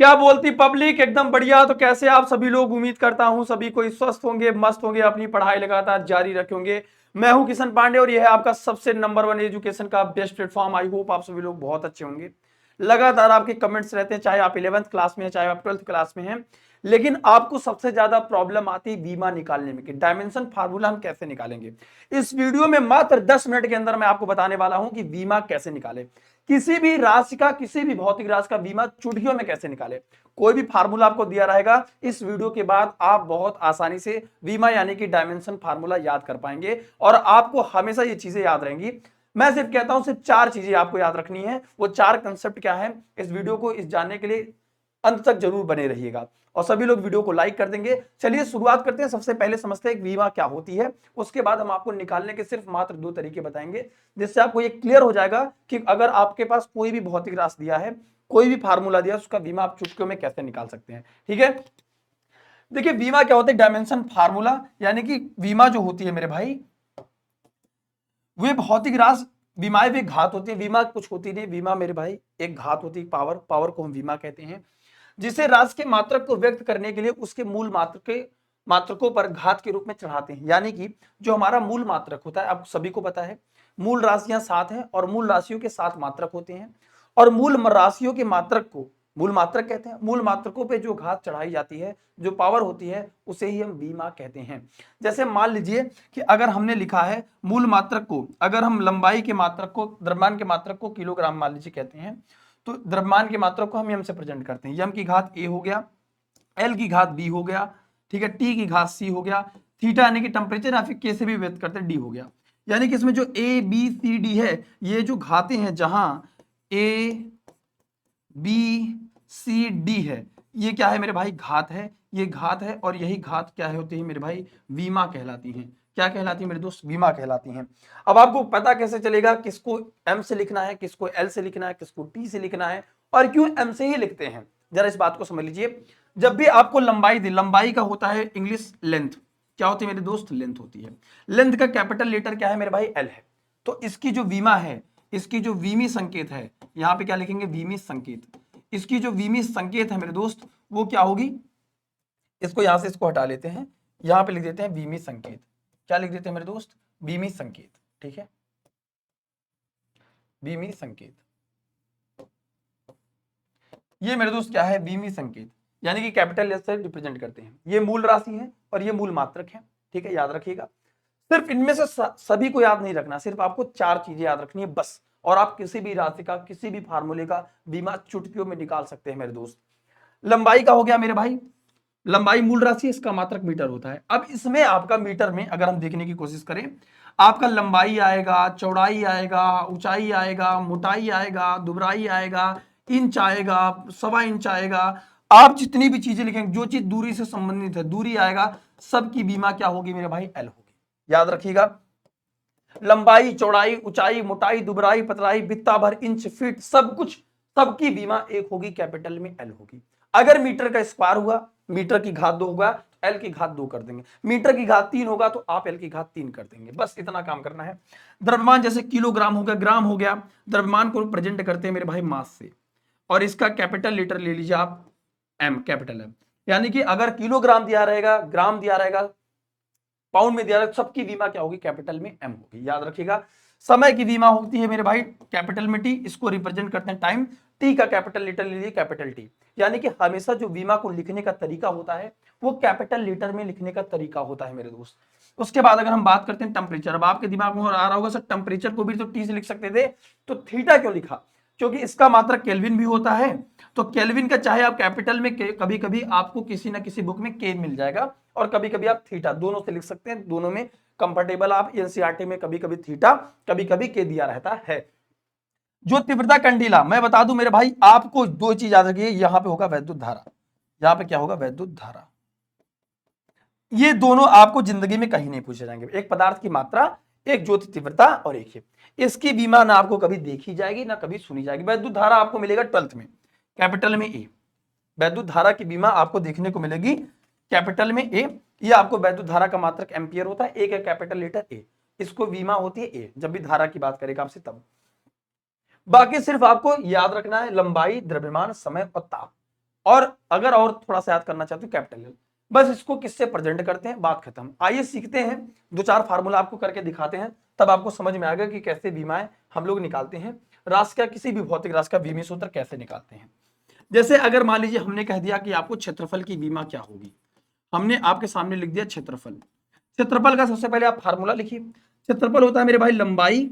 क्या बोलती पब्लिक? एकदम बढ़िया। तो कैसे आप सभी लोग? उम्मीद करता हूं सभी कोई स्वस्थ होंगे, मस्त होंगे, अपनी पढ़ाई लगातार जारी रखेंगे। मैं हूं किशन पांडे और यह है आपका सबसे नंबर वन एजुकेशन का बेस्ट प्लेटफॉर्म। आई होप आप सभी लोग बहुत अच्छे होंगे। लगातार आपके कमेंट्स रहते हैं, चाहे आप 11th क्लास में हैं, चाहे आप 12th क्लास में हैं, लेकिन आपको सबसे ज्यादा प्रॉब्लम आती है बीमा निकालने में कि डायमेंशन फार्मूला हम कैसे निकालेंगे। इस वीडियो में मात्र 10 मिनट के अंदर मैं आपको बताने वाला हूं कि बीमा कैसे निकाले, किसी भी राशि का, किसी भी भौतिक राशि का बीमा चुटकियों में कैसे निकाले। कोई भी फार्मूला आपको दिया रहेगा, इस वीडियो के बाद आप बहुत आसानी से बीमा यानी कि डायमेंशन फार्मूला याद कर पाएंगे और आपको हमेशा ये चीजें याद रहेंगी। मैं सिर्फ कहता हूं सिर्फ 4 चीजें आपको याद रखनी है। वो 4 कंसेप्ट क्या है, इस वीडियो को इस जानने के लिए अंत तक जरूर बने रहिएगा और सभी लोग वीडियो को लाइक कर देंगे। चलिए शुरुआत करते हैं। सबसे पहले समझते हैं बीमा क्या होती है, उसके बाद हम आपको निकालने के सिर्फ मात्र 2 तरीके बताएंगे, जिससे आपको ये क्लियर हो जाएगा कि अगर आपके पास कोई भी भौतिक राशि दिया है, कोई भी फार्मूला दिया, उसका बीमा आप चुटकियों में कैसे निकाल सकते हैं। ठीक है, देखिए बीमा क्या होता है, डायमेंशन फार्मूला यानी कि बीमा जो होती है मेरे भाई, वे भौतिक राशि, बीमाएं भी घात होती है। बीमा कुछ होती नहीं, बीमा मेरे भाई एक घात होती है, पावर, पावर को हम बीमा कहते हैं, जिसे राशि के मात्रक को व्यक्त करने के लिए उसके मूल मात्रक के मात्रकों पर घात के रूप में चढ़ाते हैं। यानी कि जो हमारा मूल मात्रक होता है, आप सभी को पता है मूल राशियां 7 हैं और मूल राशियों के 7 मात्रक होते हैं, और मूल राशियों के मात्रक को मूल मात्रक कहते हैं। मूल मात्रकों पे जो घात चढ़ाई जाती है, जो पावर होती है, उसे ही हम बीमा कहते हैं। जैसे मान लीजिए कि अगर हमने लिखा है मूल मात्रक को, अगर हम लंबाई के मात्रक को, द्रव्यमान के मात्रक को किलोग्राम मान लीजिए कहते हैं, तो द्रव्यमान के मात्रक को हम यम से प्रेजेंट करते हैं। यम की घात ए हो गया, एल की घात बी हो गया, ठीक है, टी की घात सी हो गया, थीटा यानी कि टेम्परेचर या फिर के से भी व्यक्त करते हैं, डी हो गया। यानी कि इसमें जो ए बी सी डी है, ये जो घातें हैं, जहां ए बी सी डी है, ये क्या है मेरे भाई, घात है। ये घात है और यही घात क्या है होती है मेरे भाई, बीमा कहलाती हैं। क्या कहलाती है मेरे दोस्त, बीमा कहलाती हैं। अब आपको पता कैसे चलेगा किसको एम से लिखना है, किसको एल से लिखना है, किसको टी से लिखना है, और क्यों एम से ही लिखते हैं, जरा इस बात को समझ लीजिए। जब भी आपको लंबाई दी, लंबाई का होता है इंग्लिश लेंथ, क्या होती है मेरे दोस्त, लेंथ होती है। लेंथ का कैपिटल लेटर क्या है मेरे भाई, एल है। तो इसकी जो बीमा है, इसकी जो वीमी संकेत है, यहां पे क्या लिखेंगे, वीमी संकेत। इसकी जो वीमी संकेत है मेरे दोस्त, वो क्या होगी, इसको यहां से इसको हटा लेते हैं, यहां पे लिख देते हैं वीमी संकेत। क्या लिख देते हैं मेरे दोस्त, वीमी संकेत। ठीक है, वीमी संकेत, ये मेरे दोस्त क्या है, वीमी संकेत, यानी कि कैपिटल लेटर से रिप्रेजेंट करते हैं। ये मूल राशि है और ये मूल मात्रक है। ठीक है, याद रखिएगा। सिर्फ इनमें से सभी को याद नहीं रखना, सिर्फ आपको 4 चीजें याद रखनी है बस, और आप किसी भी राशि का, किसी भी फार्मूले का बीमा चुटकियों में निकाल सकते हैं मेरे दोस्त। लंबाई का हो गया मेरे भाई, लंबाई मूल राशि, इसका मात्रक मीटर होता है। अब इसमें आपका मीटर में अगर हम देखने की कोशिश करें, आपका लंबाई आएगा, चौड़ाई आएगा, ऊंचाई आएगा, मोटाई आएगा, दुबराई आएगा, इंच आएगा, सवा इंच आएगा। आप जितनी भी चीजें लिखेंगे, जो चीज दूरी से संबंधित है, दूरी आएगा, सबकी बीमा क्या होगी मेरे भाई, एल होगी। याद रखिएगा, लंबाई, चौड़ाई, ऊंचाई, मोटाई, दुबराई, पतलाई, बित्ता भर, इंच, फीट, सब कुछ, सबकी बीमा एक होगी, कैपिटल में एल होगी। अगर मीटर का स्क्वायर हुआ, मीटर की घात 2 होगा, एल की घात 2 कर देंगे। मीटर की घात 3 होगा तो आप एल की घात 3 कर देंगे। बस इतना काम करना है। द्रव्यमान जैसे किलोग्राम हो गया, ग्राम हो गया, द्रव्यमान को प्रेजेंट करते हैं मेरे भाई मास से, और इसका कैपिटल लेटर ले लीजिए आप, एम, कैपिटल एम। यानी कि अगर किलोग्राम दिया रहेगा, ग्राम दिया रहेगा, पाउंड में दिया रहेगा, सबकी बीमा क्या होगी, कैपिटल में एम होगी। याद रखिएगा। समय की बीमा होती है मेरे भाई कैपिटल में टी, इसको रिप्रेजेंट करते हैं टाइम। टी का कैपिटल लेटर लीजिए, कैपिटल टी। यानी कि हमेशा जो बीमा को लिखने का तरीका होता है, वो कैपिटल लेटर में लिखने का तरीका होता है मेरे दोस्त। उसके बाद अगर हम बात करते हैं टेम्परेचर, अब आपके दिमाग में आ रहा होगा सर टेम्परेचर को भी तो टी से लिख सकते थे, तो थीटा क्यों लिखा, क्योंकि इसका मात्रक केल्विन भी होता है। तो केल्विन का चाहे आप कैपिटल में, कभी कभी आपको किसी ना किसी बुक में के मिल जाएगा, और कभी कभी आप थीटा, दोनों से लिख सकते हैं, दोनों में कंफर्टेबल आप। एनसीईआरटी में कभी कभी थीटा, कभी कभी के दिया रहता है। जो तीव्रता कंडीला, मैं बता दूं मेरे भाई आपको 2 चीज याद रखिए, यहां पे होगा वैद्युत धारा, यहां पे क्या होगा, वैद्युत धारा। ये दोनों आपको जिंदगी में कहीं नहीं पूछे जाएंगे, एक पदार्थ की मात्रा, एक ज्योति तीव्रता, और एक ही। इसकी बीमा ना आपको कभी देखी जाएगी ना कभी सुनी जाएगी। वैद्युत धारा आपको मिलेगा 12th में, कैपिटल में ए। वैद्युत धारा की बीमा आपको देखने को मिलेगी कैपिटल में ए। ये आपको वैद्युत धारा का मात्रक एम्पियर होता है, एक है कैपिटल लेटर ए, इसको बीमा होती है ए, जब भी धारा की बात करेगा आपसे तब। बाकी सिर्फ आपको याद रखना है लंबाई, द्रव्यमान, समय और ताप, और अगर और थोड़ा सा याद करना चाहते हो कैपिटल एल, बस इसको किससे प्रेजेंट करते हैं, बात खत्म। आइए सीखते हैं, दो चार फार्मूला आपको करके दिखाते हैं, तब आपको समझ में आएगा कि कैसे बीमाएं हम लोग निकालते हैं, राशि का किसी भी भौतिक राशि का बीमित सूत्र कैसे निकालते हैं। जैसे अगर मान लीजिए हमने कह दिया कि आपको क्षेत्रफल की बीमा क्या होगी, हमने आपके सामने लिख दिया क्षेत्रफल। क्षेत्रफल का सबसे पहले आप फार्मूला लिखिए। क्षेत्रफल होता है मेरे भाई लंबाई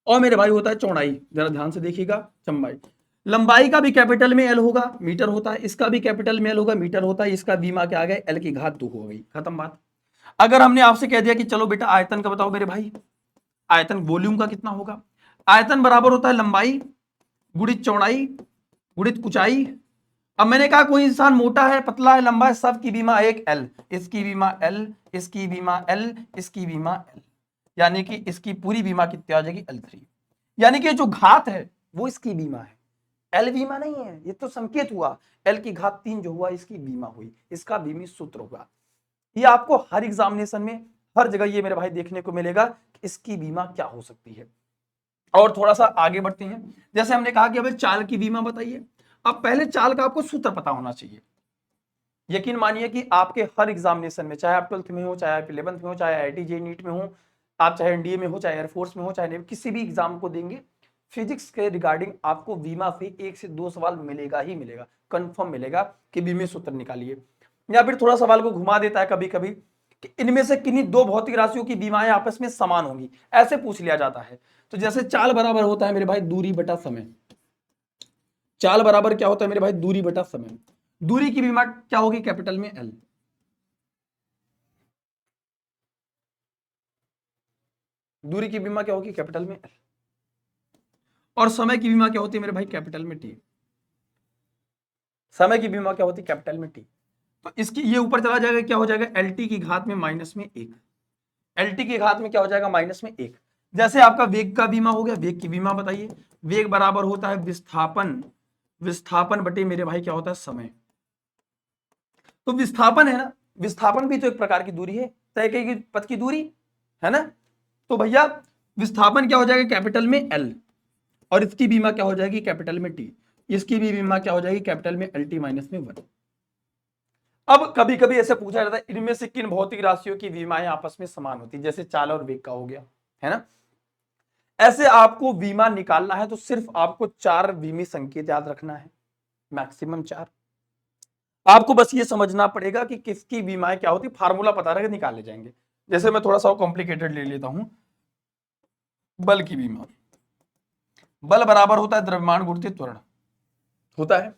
और मेरे भाई होता है चौड़ाई। जरा ध्यान से देखिएगा, लंबाई, लंबाई का भी कैपिटल में एल होगा, मीटर होता है, इसका भी कैपिटल में एल होगा, मीटर होता है, इसका बीमा क्या आ गया, एल की घात 2 हो गई, खत्म बात। अगर हमने आपसे कह दिया कि चलो बेटा आयतन का बताओ मेरे भाई, आयतन वॉल्यूम का कितना होगा, आयतन बराबर होता है लंबाई गुणित चौड़ाई गुणित ऊंचाई। अब मैंने कहा कोई इंसान मोटा है, पतला है, लंबा है, सब की बीमा एक एल, इसकी बीमा एल, इसकी बीमा एल, इसकी बीमा एल, यानी कि इसकी पूरी बीमा कितनी आ जाएगी, L3। यानी कि जो घात है वो इसकी बीमा है, एल बीमा नहीं है, ये तो संकेत हुआ, एल की घात 3 जो हुआ इसकी बीमा हुई, इसका बीमित सूत्र होगा। ये आपको हर एग्जामिनेशन में हर जगह ये मेरे भाई देखने को मिलेगा कि इसकी बीमा क्या हो सकती है। और थोड़ा सा आगे बढ़ते हैं, जैसे हमने कहा कि अब चाल की बीमा बताइए। अब पहले चाल का आपको सूत्र पता होना चाहिए। यकीन मानिए कि आपके हर एग्जामिनेशन में, चाहे आप 12th में हो, चाहे आप 11th में हो, चाहे IIT JEE नीट में हो, आप चाहे एनडीए में हो, चाहे एयरफोर्स में हो, चाहे किसी भी एग्जाम को देंगे, फिजिक्स के रिगार्डिंग आपको बीमा से 1 से 2 सवाल मिलेगा ही मिलेगा, कंफर्म मिलेगा कि बीमे सूत्र निकालिए। या फिर थोड़ा सवाल को घुमा देता है कभी कभी कि इनमें से किन्हीं दो भौतिक राशियों की बीमाएं आपस में समान होंगी, ऐसे पूछ लिया जाता है। तो जैसे चाल बराबर होता है मेरे भाई दूरी बटा समय, चाल बराबर क्या होता है मेरे भाई, दूरी बटा समय। दूरी की बीमा क्या होगी, कैपिटल में एल। दूरी की बीमा क्या होगी, कैपिटल में एल। और समय की बीमा क्या होती है मेरे भाई, कैपिटल में टी। समय की बीमा क्या होती है, कैपिटल में टी। तो इसकी ये ऊपर चला जाएगा, क्या हो जाएगा, एल टी की घात में माइनस में 1। एल टी की घात में क्या हो जाएगा, माइनस में 1। जैसे आपका वेग का बीमा हो गया, वेग की बीमा बताइए। वेग बराबर होता है विस्थापन, विस्थापन बटे मेरे भाई क्या होता है, समय। तो विस्थापन है ना, विस्थापन भी तो एक प्रकार की दूरी है, तय की पथ की दूरी है ना। तो भैया विस्थापन क्या हो जाएगा, कैपिटल में एल, और इसकी बीमा क्या हो जाएगी, कैपिटल में टी। इसकी भी बीमा क्या हो जाएगी, कैपिटल में एल टी माइनस में 1। अब कभी कभी ऐसे पूछा जाता है इनमें से किन भौतिक राशियों की बीमाएं आपस में समान होती है, जैसे चाल और वेग का हो गया, है ना। ऐसे आपको बीमा निकालना है तो सिर्फ आपको 4 बीमी संकेत याद रखना है, मैक्सिमम 4। आपको बस ये समझना पड़ेगा कि किसकी बीमाएं क्या होती, फार्मूला पता रहे निकाले जाएंगे। जैसे मैं थोड़ा सा कॉम्प्लिकेटेड ले लेता हूं, बल की बीमा। बल बराबर होता है द्रव्यमान गुणित त्वरण होता है।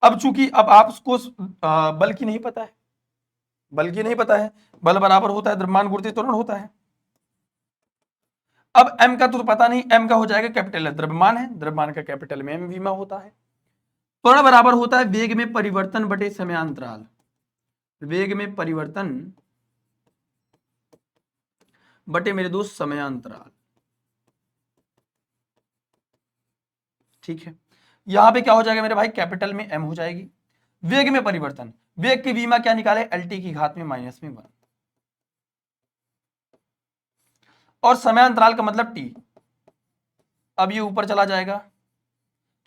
अब चूंकि अब आप उसको बल की नहीं पता है, बल की नहीं पता है, बल बराबर होता है द्रव्यमान गुणित त्वरण होता है। अब m का तो पता नहीं, m का हो जाएगा कैपिटल है, द्रव्यमान है, द्रव्यमान का कैपिटल में m बीमा होता है। त्वरण बराबर होता है वेग में परिवर्तन बटे समयांतराल, वेग में परिवर्तन बटे मेरे दोस्त समयांतराल, ठीक है। यहां पे क्या हो जाएगा मेरे भाई, कैपिटल में m हो जाएगी। वेग में परिवर्तन, वेग की बीमा क्या निकाले, LT की घात में माइनस में 1, और समयांतराल का मतलब t। अब ये ऊपर चला जाएगा,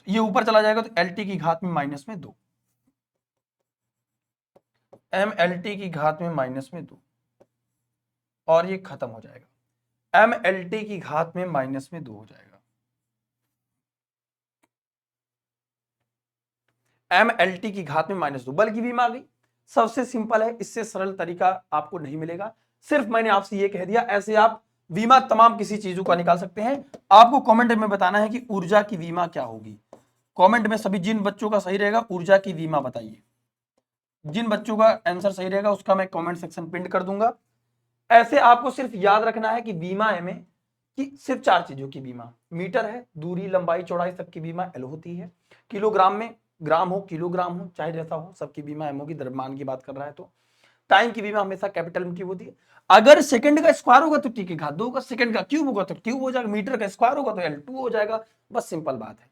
ये ऊपर चला जाएगा तो LT की घात में माइनस में 2, MLT की घात में माइनस में 2, और ये खत्म हो जाएगा, MLT की घात में माइनस में 2 हो जाएगा। MLT की घात में -2, बल की बीमा आ गई। सबसे सिंपल है, इससे सरल तरीका आपको नहीं मिलेगा। सिर्फ मैंने आपसे ये कह दिया, ऐसे आप बीमा तमाम किसी चीजों का निकाल सकते हैं। आपको कमेंट में बताना है कि ऊर्जा की बीमा क्या होगी। कमेंट में सभी जिन बच्चों का सही रहेगा ऊर्जा की बीमा बताइए, जिन बच्चों का आंसर सही रहेगा उसका मैं कमेंट सेक्शन पिन कर दूंगा। ऐसे आपको सिर्फ याद रखना है कि बीमा में कि सिर्फ 4 चीजों की बीमा, मीटर है, दूरी, लंबाई, चौड़ाई, सबकी बीमा एल होती है। किलोग्राम में, ग्राम हो, किलोग्राम हो, चाहे जैसा हो, सबकी बीमा एम होगी, द्रव्यमान की बात कर रहा है तो। टाइम की बीमा हमेशा कैपिटल में क्यूब होती है। अगर सेकंड का स्क्वायर होगा तो टी की घात 2 होगा, सेकंड का क्यूब होगा तो क्यूब हो जाएगा, मीटर का स्क्वायर होगा तो L2 हो जाएगा। बस सिंपल बात है,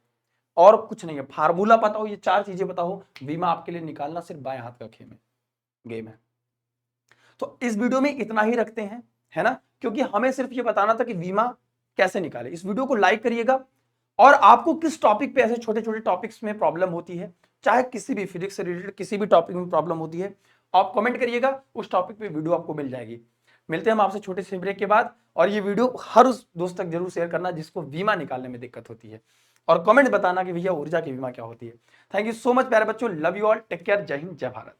और कुछ नहीं है। फार्मूला पता हो, ये 4 चीजें पता हो, बीमा आपके लिए निकालना सिर्फ बाएं हाथ का गेम है। तो इस वीडियो में इतना ही रखते हैं, है ना, क्योंकि हमें सिर्फ ये बताना था कि बीमा कैसे निकाले। इस वीडियो को लाइक करिएगा, और आपको किस टॉपिक पे, ऐसे छोटे छोटे टॉपिक्स में प्रॉब्लम होती है चाहे किसी भी फिजिक्स से रिलेटेड किसी भी टॉपिक में प्रॉब्लम होती है, आप कमेंट करिएगा, उस टॉपिक पे वीडियो आपको मिल जाएगी। मिलते हैं हम आपसे छोटे से ब्रेक के बाद। और ये वीडियो हर उस दोस्त तक जरूर शेयर करना जिसको बीमा निकालने में दिक्कत होती है, और कमेंट बताना कि भैया ऊर्जा की बीमा क्या होती है। थैंक यू सो मच प्यारे बच्चों, love you all, take care, जय हिंद, जय भारत।